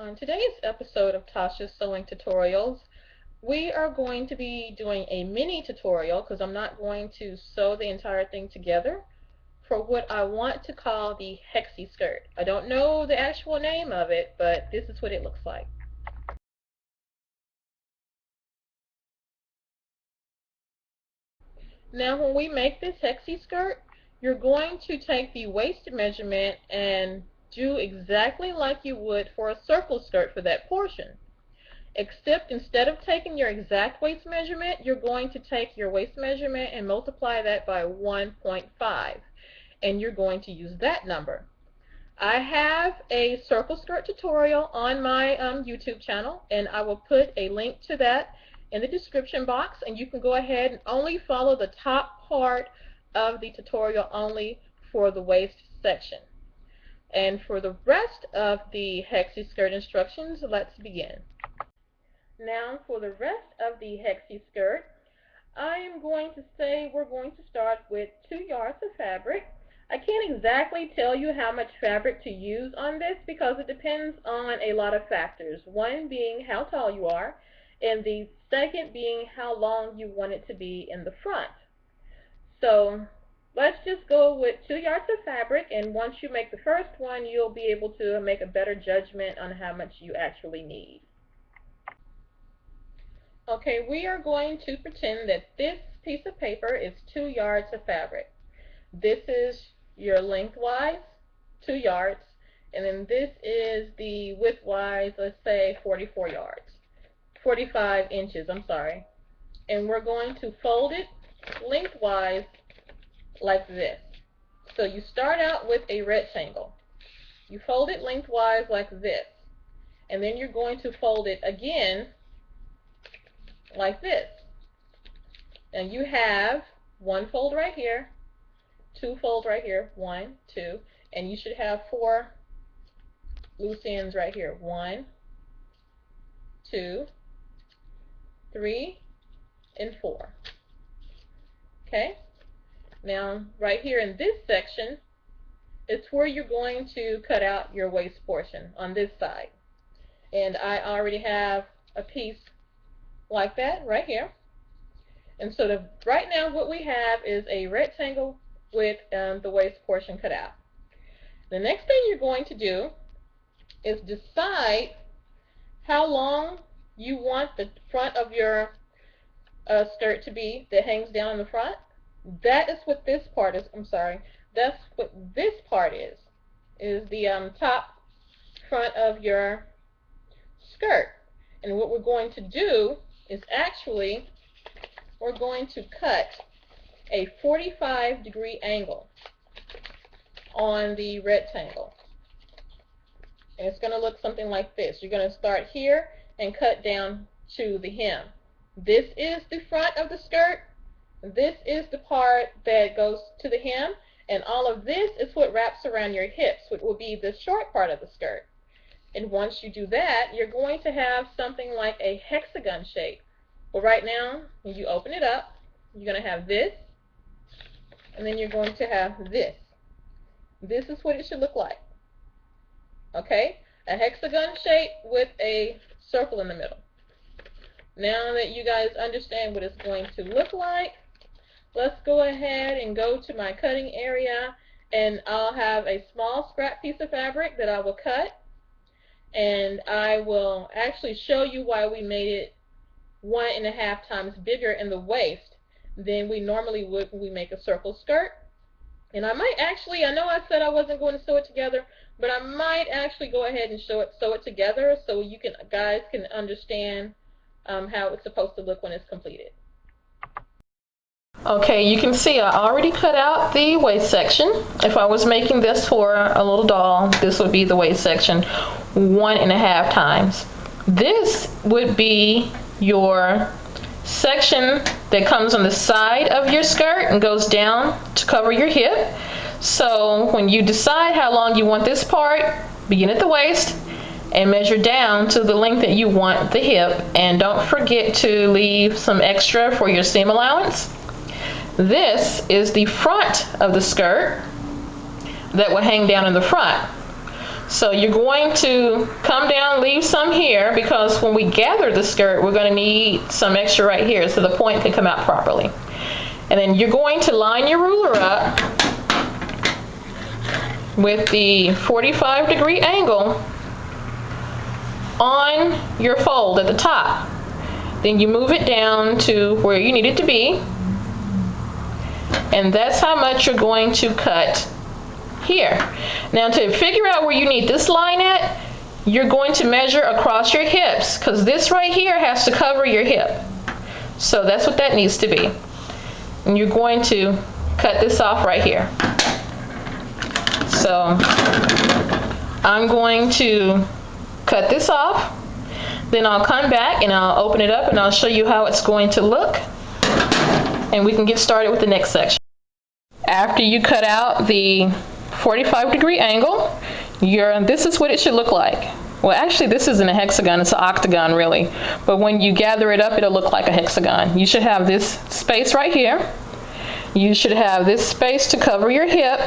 On today's episode of Tasha's Sewing Tutorials, we are going to be doing a mini tutorial because I'm not going to sew the entire thing together for what I want to call the Hexiskirt. I don't know the actual name of it, but this is what it looks like. Now when we make this Hexiskirt, you're going to take the waist measurement and do exactly like you would for a circle skirt for that portion. Except instead of taking your exact waist measurement, you're going to take your waist measurement and multiply that by 1.5, and you're going to use that number. I have a circle skirt tutorial on my YouTube channel, and I will put a link to that in the description box, and you can go ahead and only follow the top part of the tutorial only for the waist section. And for the rest of the Hexiskirt instructions, let's begin. Now for the rest of the Hexiskirt, I am going to say we're going to start with 2 yards of fabric. I can't exactly tell you how much fabric to use on this because it depends on a lot of factors. One being how tall you are, and the second being how long you want it to be in the front. So let's just go with 2 yards of fabric, and once you make the first one, you'll be able to make a better judgment on how much you actually need. Okay, we are going to pretend that this piece of paper is 2 yards of fabric. This is your lengthwise, 2 yards, and then this is the widthwise, let's say 45 inches, I'm sorry. And we're going to fold it lengthwise like this. So you start out with a rectangle. You fold it lengthwise like this, and then you're going to fold it again like this. And you have one fold right here, two folds right here, 1, 2, and you should have 4 loose ends right here, 1, 2, 3, and 4. Okay, now right here in this section, it's where you're going to cut out your waist portion on this side. And I already have a piece like that right here. And so right now what we have is a rectangle with the waist portion cut out. The next thing you're going to do is decide how long you want the front of your skirt to be that hangs down in the front. That is what this part is. I'm sorry. That's what this part is the top front of your skirt. And what we're going to do is actually we're going to cut a 45-degree angle on the rectangle. And it's going to look something like this. You're going to start here and cut down to the hem. This is the front of the skirt. This is the part that goes to the hem. And all of this is what wraps around your hips, which will be the short part of the skirt. And once you do that, you're going to have something like a hexagon shape. Well, right now, when you open it up, you're going to have this, and then you're going to have this. This is what it should look like. Okay? A hexagon shape with a circle in the middle. Now that you guys understand what it's going to look like, let's go ahead and go to my cutting area, and I'll have a small scrap piece of fabric that I will cut, and I will actually show you why we made it 1.5 times bigger in the waist than we normally would when we make a circle skirt. And I might actually, I know I said I wasn't going to sew it together, but I might actually go ahead and sew it together so you guys can understand how it's supposed to look when it's completed. Okay, you can see I already cut out the waist section. If I was making this for a little doll, this would be the waist section 1.5 times. This would be your section that comes on the side of your skirt and goes down to cover your hip. So when you decide how long you want this part, begin at the waist and measure down to the length that you want the hip, and don't forget to leave some extra for your seam allowance. This is the front of the skirt that will hang down in the front. So you're going to come down, leave some here, because when we gather the skirt, we're going to need some extra right here so the point can come out properly. And then you're going to line your ruler up with the 45-degree angle on your fold at the top. Then you move it down to where you need it to be, and that's how much you're going to cut here. Now, to figure out where you need this line at, you're going to measure across your hips, because this right here has to cover your hip. So that's what that needs to be. And you're going to cut this off right here. So I'm going to cut this off, then I'll come back and I'll open it up and I'll show you how it's going to look, and we can get started with the next section. After you cut out the 45-degree angle, this is what it should look like. Well, actually, this isn't a hexagon, it's an octagon really, but when you gather it up, it'll look like a hexagon. You should have this space right here. You should have this space to cover your hip,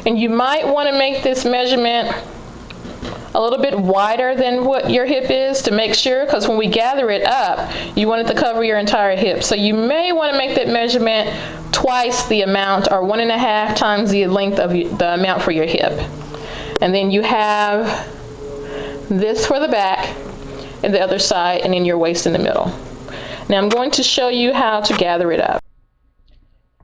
and you might want to make this measurement a little bit wider than what your hip is to make sure, because when we gather it up, you want it to cover your entire hip. So you may want to make that measurement twice the amount, or 1.5 times the length of the amount for your hip. And then you have this for the back and the other side, and then your waist in the middle. Now I'm going to show you how to gather it up.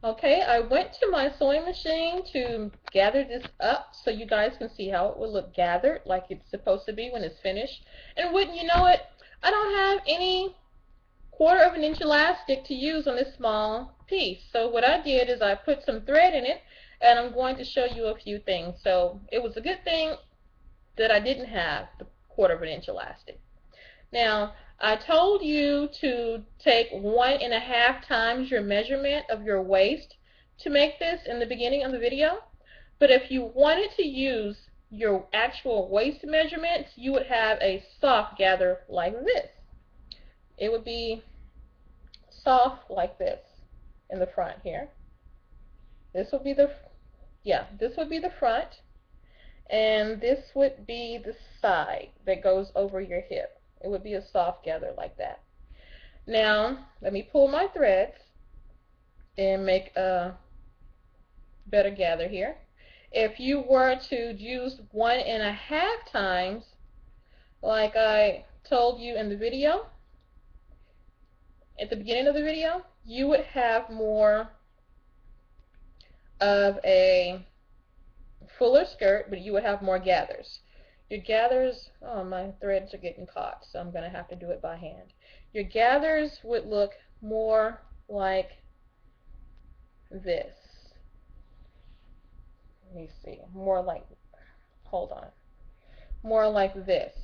Okay, I went to my sewing machine to gather this up so you guys can see how it will look gathered like it's supposed to be when it's finished. And wouldn't you know it, I don't have any 1/4 inch elastic to use on this small piece. So what I did is I put some thread in it, and I'm going to show you a few things. So it was a good thing that I didn't have the 1/4 inch elastic. Now, I told you to take 1.5 times your measurement of your waist to make this in the beginning of the video. But if you wanted to use your actual waist measurements, you would have a soft gather like this. It would be soft like this in the front here. This would be the front, and this would be the side that goes over your hip. It would be a soft gather like that. Now, let me pull my threads and make a better gather here. If you were to use 1.5 times, like I told you in the video, at the beginning of the video, you would have more of a fuller skirt, but you would have more gathers. Your gathers, oh, my threads are getting caught, so I'm going to have to do it by hand. Your gathers would look more like this. Let me see, more like, hold on, more like this.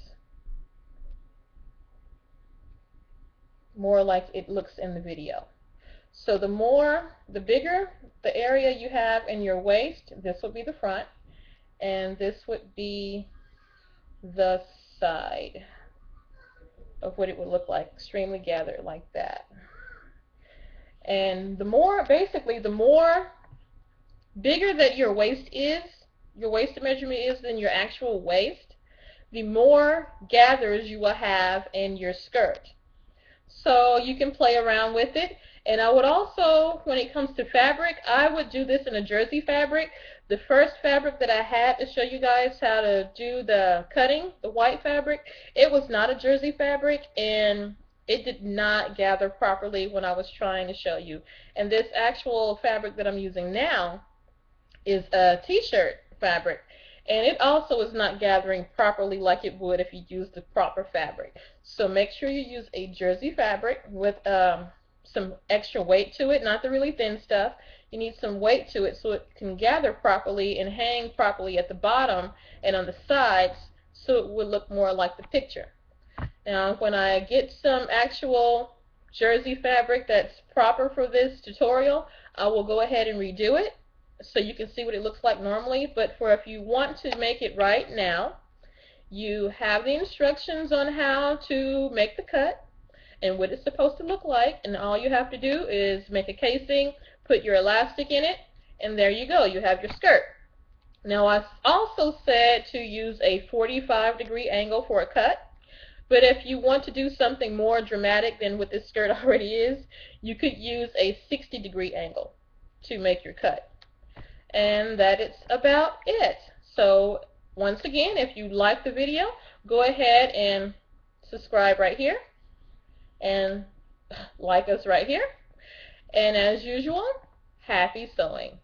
More like it looks in the video. So the bigger the area you have in your waist, this would be the front, and this would be the side of what it would look like, extremely gathered like that. And the more bigger that your waist measurement is than your actual waist, the more gathers you will have in your skirt. So you can play around with it. And I would also, when it comes to fabric, I would do this in a jersey fabric. The first fabric that I had to show you guys how to do the cutting, the white fabric, it was not a jersey fabric, and it did not gather properly when I was trying to show you. And this actual fabric that I'm using now is a t-shirt fabric, and it also is not gathering properly like it would if you use the proper fabric. So make sure you use a jersey fabric with some extra weight to it, not the really thin stuff. You need some weight to it so it can gather properly and hang properly at the bottom and on the sides, so it would look more like the picture. Now, when I get some actual jersey fabric that's proper for this tutorial, I will go ahead and redo it so you can see what it looks like normally. But for if you want to make it right now, you have the instructions on how to make the cut and what it's supposed to look like, and all you have to do is make a casing, put your elastic in it, and there you go, you have your skirt. Now I also said to use a 45-degree angle for a cut, but if you want to do something more dramatic than what this skirt already is, you could use a 60-degree angle to make your cut. And that is about it. So once again, if you like the video, go ahead and subscribe right here and like us right here. And as usual, happy sewing.